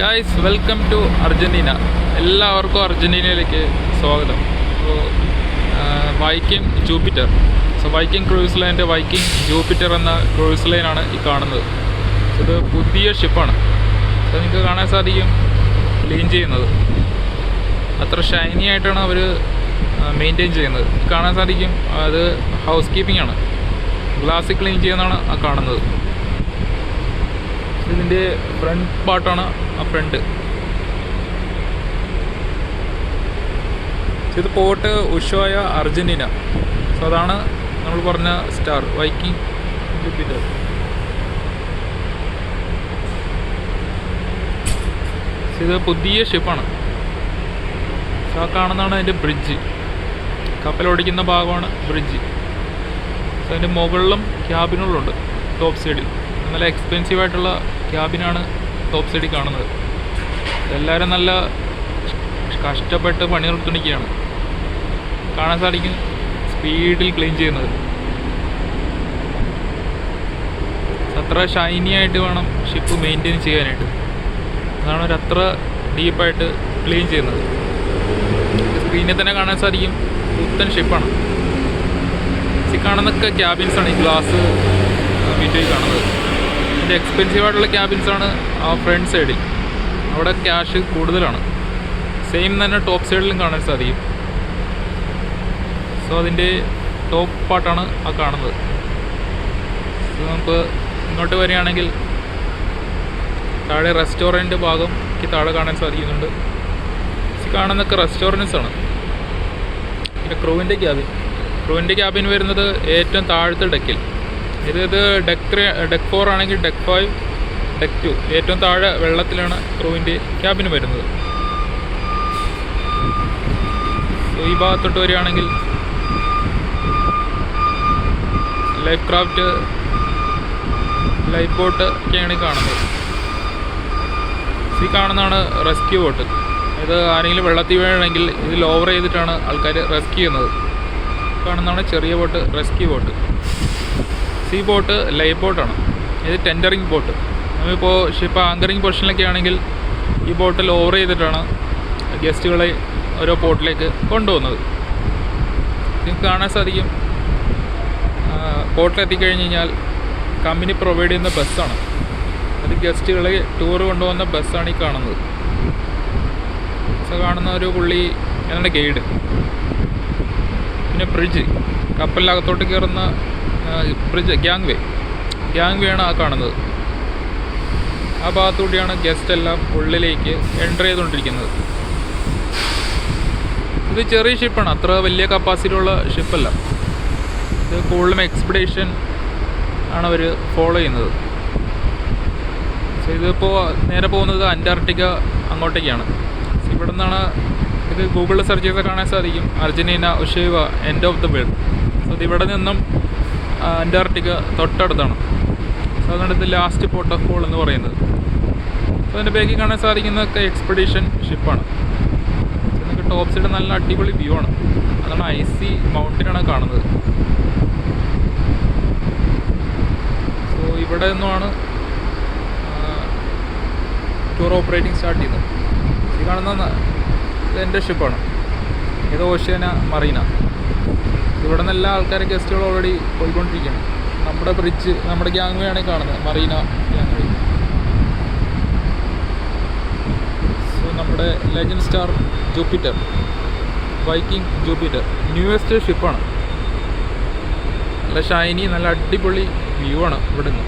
Guys, welcome to Argentina. എല്ലാവർക്കും അർജൻറ്റീനയിലേക്ക് സ്വാഗതം. അപ്പോൾ വൈക്കിംഗ് ജൂപ്പിറ്റർ, വൈക്കിംഗ് ക്രൂയിസ് ലൈൻ്റെ വൈക്കിംഗ് ജൂപ്പിറ്റർ എന്ന ക്രൂയിസ് ലൈനാണ് ഈ കാണുന്നത്. ഇത് പുതിയ ഷിപ്പാണ്. നിങ്ങൾക്ക് കാണാൻ സാധിക്കും ക്ലീൻ ചെയ്യുന്നത്. അത്ര ഷൈനി ആയിട്ടാണ് അവർ മെയിൻറ്റെയിൻ ചെയ്യുന്നത്. കാണാൻ സാധിക്കും അത് ഹൗസ് കീപ്പിംഗ് ആണ്. ഗ്ലാസ് ക്ലീൻ ചെയ്യുന്നതാണ് ആ കാണുന്നത്. ഇതിൻ്റെ ഫ്രണ്ട് പാർട്ടാണ് ആ ഫ്രണ്ട്. ഇത് പോർട്ട് ഉഷോയ അർജൻറ്റീന. സോ അതാണ് നമ്മൾ പറഞ്ഞ സ്റ്റാർ വൈക്കിംഗ് ജൂപ്പിറ്റർ. ഇത് പുതിയ ഷിപ്പാണ്. സോ ആ കാണുന്നതാണ് അതിൻ്റെ ബ്രിഡ്ജ്. കപ്പലോടിക്കുന്ന ഭാഗമാണ് ബ്രിഡ്ജ്. സോ അതിൻ്റെ മുകളിലും ക്യാബിനുകളുണ്ട്. ടോപ്പ് സൈഡിൽ നല്ല എക്സ്പെൻസീവ് ആയിട്ടുള്ള ക്യാബിനാണ് ടോപ്പ് സൈഡിൽ കാണുന്നത്. എല്ലാവരും നല്ല കഷ്ടപ്പെട്ട് പണിയെടുത്തിരിക്കുകയാണ്. കാണാൻ സാധിക്കും സ്പീഡിൽ ക്ലീൻ ചെയ്യുന്നത്. അത്ര ഷൈനി ആയിട്ട് വേണം ഷിപ്പ് മെയിൻറ്റെയിൻ ചെയ്യാനായിട്ട്. അതാണ് ഒരു അത്ര ഡീപ്പായിട്ട് ക്ലീൻ ചെയ്യുന്നത്. സ്ക്രീനിൽ തന്നെ കാണാൻ സാധിക്കും പുത്തൻ ഷിപ്പാണ്. ഈ കാണുന്നൊക്കെ ക്യാബിൻസാണ്. ഈ ഗ്ലാസ് വിൻഡോയിൽ കാണുന്നത്. ഇതിൻ്റെ എക്സ്പെൻസീവ് ആയിട്ടുള്ള ക്യാബിൻസാണ് ആ ഫ്രണ്ട് സൈഡിൽ. അവിടെ ക്യാഷ് കൂടുതലാണ്. സെയിം തന്നെ ടോപ്പ് സൈഡിലും കാണാൻ സാധിക്കും. സോ അതിൻ്റെ ടോപ്പ് പാർട്ടാണ് ആ കാണുന്നത്. സോ നമുക്ക് ഇങ്ങോട്ട് വരികയാണെങ്കിൽ താഴെ റെസ്റ്റോറൻറ്റ് ഭാഗം താഴെ കാണാൻ സാധിക്കുന്നുണ്ട്. കാണുന്നതൊക്കെ റെസ്റ്റോറൻറ്റ്സ് ആണ്. പിന്നെ ക്രൂവിൻ്റെ ക്യാബിൻ വരുന്നത് ഏറ്റവും താഴത്തെ ഡെക്കിൽ. ഇത് ഡെക്ക് 4 ആണെങ്കിൽ ഡെക്ക് 5, ഡെക്ക് 2 ഏറ്റവും താഴെ വെള്ളത്തിലാണ് ക്രൂവിൻ്റെ ക്യാബിൻ വരുന്നത്. ഈ ഭാഗത്തോട്ട് വരികയാണെങ്കിൽ ലൈഫ് ക്രാഫ്റ്റ്, ലൈഫ് ബോട്ട് ഒക്കെയാണ് കാണുന്നത്. ഈ കാണുന്നതാണ് റെസ്ക്യൂ ബോട്ട്. ഇത് ആരെങ്കിലും വെള്ളത്തിൽ വീഴണമെങ്കിൽ ഇത് ലോവർ ചെയ്തിട്ടാണ് ആൾക്കാർ റെസ്ക്യൂ ചെയ്യുന്നത്. കാണുന്നതാണ് ചെറിയ boat, rescue boat. Sea boat life ബോട്ടാണ്. ഇത് ടെൻഡറിങ് ബോട്ട്. നമ്മളിപ്പോൾ ഷിപ്പ് ആങ്കറിങ് പൊസിഷനിലൊക്കെ ആണെങ്കിൽ ഈ ബോട്ട് ലോവർ ചെയ്തിട്ടാണ് ഗസ്റ്റുകളെ ഓരോ പോർട്ടിലേക്ക് കൊണ്ടുപോകുന്നത്. നിങ്ങൾക്ക് കാണാൻ സാധിക്കും പോർട്ടിലെത്തിക്കഴിഞ്ഞ് കഴിഞ്ഞാൽ കമ്പനി പ്രൊവൈഡ് ചെയ്യുന്ന ബസ്സാണ്. അത് ഗസ്റ്റുകളെ ടൂർ കൊണ്ടുപോകുന്ന ബസ്സാണ് ഈ കാണുന്നത്. കാണുന്ന ഒരു പുള്ളി എന്നാണ് ഗൈഡ്. പിന്നെ ബ്രിഡ്ജ്, കപ്പലിനകത്തോട്ട് കയറുന്ന ബ്രിഡ്ജ്, ഗ്യാങ് വേ ആണ് ആ കാണുന്നത്. ആ ഭാഗത്തുകൂടിയാണ് ഗസ്റ്റ് എല്ലാം ഉള്ളിലേക്ക് എൻ്റർ ചെയ്തുകൊണ്ടിരിക്കുന്നത്. ഇത് ചെറിയ ഷിപ്പാണ്, അത്ര വലിയ കപ്പാസിറ്റി ഉള്ള ഷിപ്പല്ല. ഇത് കൂടുതലും എക്സ്പെഡീഷൻ ആണ് അവർ ഫോളോ ചെയ്യുന്നത്. സോ ഇതിപ്പോൾ നേരെ പോകുന്നത് അന്റാർട്ടിക്ക അങ്ങോട്ടേക്കാണ്. ഇവിടെ നിന്നാണ് ഇത് ഗൂഗിളിൽ സെർച്ച് ചെയ്താൽ കാണാൻ സാധിക്കും Argentina Ushuaia end of the world. So ഇതിവിടെ നിന്നും അന്റാർട്ടിക്ക തൊട്ടടുത്താണ്. സോ അതുകൊണ്ട് ഇത് ലാസ്റ്റ് പോർട്ട് ഓഫ് കോൾ എന്ന് പറയുന്നത്. സോ അതിൻ്റെ ബാക്കിൽ കാണാൻ സാധിക്കുന്നതൊക്കെ എക്സ്പെഡീഷൻ ഷിപ്പാണ്. നിങ്ങൾക്ക് ടോപ്പ് സൈഡ് നല്ല അടിപൊളി വ്യൂ ആണ്. അതാണ് ഐസി മൗണ്ടനാണ് കാണുന്നത്. സോ ഇവിടെ നിന്നുമാണ് ടൂർ ഓപ്പറേറ്റിംഗ് സ്റ്റാർട്ട് ചെയ്യുന്നത്. ഈ കാണുന്ന ഇത് എൻ്റെ ഷിപ്പാണ്. ഇത് ഓഷ്യാന മറീന. ഇവിടെ നിന്ന് എല്ലാ ആൾക്കാരും ഗസ്റ്റുകൾ ഓൾറെഡി പോയിക്കൊണ്ടിരിക്കുകയാണ്. നമ്മുടെ ബ്രിഡ്ജ്, നമ്മുടെ ഗ്യാങ് വേ ആണ് കാണുന്നത്, മറീന ഗ്യാങ് വേ. സോ നമ്മുടെ legend star Jupiter, Viking Jupiter newest ഷിപ്പാണ്. നല്ല ഷൈനി, നല്ല അടിപൊളി വ്യൂ ആണ് ഇവിടെ നിന്ന്.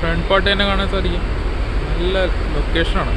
ഫ്രണ്ട് പാർട്ട് തന്നെ കാണാൻ സാധിക്കും. നല്ല ലൊക്കേഷനാണ്.